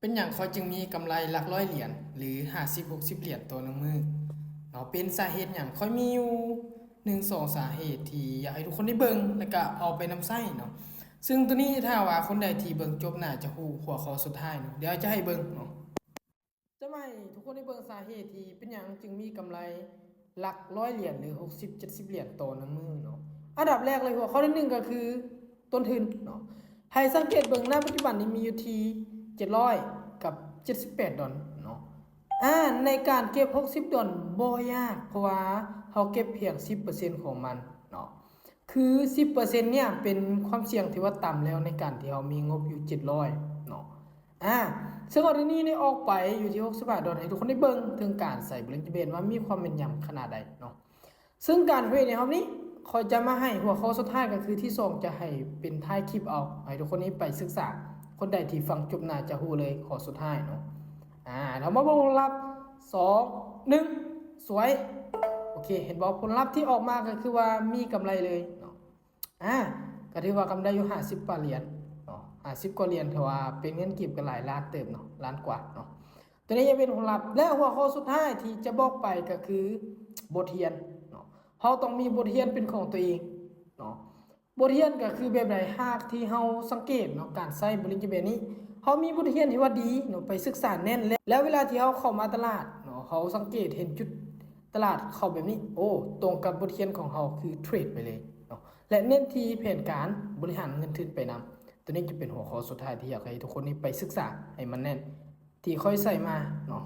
เป็นอย่างเขาจึงมีกำไรหลักร้อยเหรียญหรือ50-60เหรียญต่อหนึ่งมือเนาะเป็นสาเหตุอย่างค่อยมีอยู่1-2สาเหตุที่อยากให้ทุกคนได้เบิ่งแล้วก็เอาไปนำใช้เนาะซึ่งตัวนี้ถ้าว่าคนใดที่เบิ่งจบน่าจะฮู้หัวข้อสุดท้ายเนาะเดี๋ยวจะให้เบิ่งเนาะจะไม่ทุกคนได้เบิ่งสาเหตุที่เป็นอย่างจึงมีกำไรหลักร้อยเหรียญหรือ60-70เหรียญต่อหนึ่งมือเนาะอันดับแรกเลยหัวข้อที่1ก็คือต้นทุนเนาะให้สังเกตเบิ่งณปัจจุบันนี้มีอยู่ที่700กับ78ดอลเนาะในการเก็บ60ดอลบ่ยากเพราะว่าเฮาเก็บเพียง 10% ของมันเนาะคือ 10% เนี่ยเป็นความเสี่ยงที่ว่าต่ำแล้วในการที่เฮามีงบอยู่700เนาะซึ่งออเดอร์นี้ได้ออกไปอยู่ที่60บาทดอลให้ทุกคนได้เบิ่งถึงการใส่บริงก์เบนว่ามีความแม่นยำขนาดใดเนาะซึ่งการเทรดในรอบนี้ขอจะมาให้หัวข้อสุดท้ายก็คือที่2จะให้เป็นท้ายคลิปเอาให้ทุกคนนี้ไปศึกษาคนใดที่ฟังจบน่าจะฮู้เลยข้อสุดท้ายเนาะเรามาเบิ่งผลลัพธ์2 1สวยโอเคเห็นบ่ผลลัพธ์ที่ออกมาก็คือว่ามีกำไรเลยเนาะก็ถือว่ากำไรอยู่50กว่าเหรียญเนาะ50กว่าเหรียญถือว่าเป็นเงินกีบกันหลายล้านเติบเนาะล้านกว่าเนาะตัวนี้จะเป็นผลลัพธ์และหัวข้อสุดท้ายที่จะบอกไปก็คือบทเรียนเนาะเฮาต้องมีบทเรียนเป็นของตัวเองเนาะบทเรียนก็คือแบบใดหากที่เฮาสังเกตเนาะการใช้บริงก์เบนนี้เฮามีบทเรียนที่ว่าดีเนาะไปศึกษาแน่นแล้วเวลาที่เฮาเข้ามาตลาดเนาะเฮาสังเกตเห็นจุดตลาดเข้าแบบนี้โอ้ตรงกับบทเรียนของเฮาคือเทรดไปเลยเนาะและเน้นที่แผนการบริหารเงินทุนไปนำตัวนี้จะเป็นหัวข้อสุดท้ายที่อยากให้ทุกคนนี้ไปศึกษาให้มันแน่นที่ค่อยใส่มาเนาะ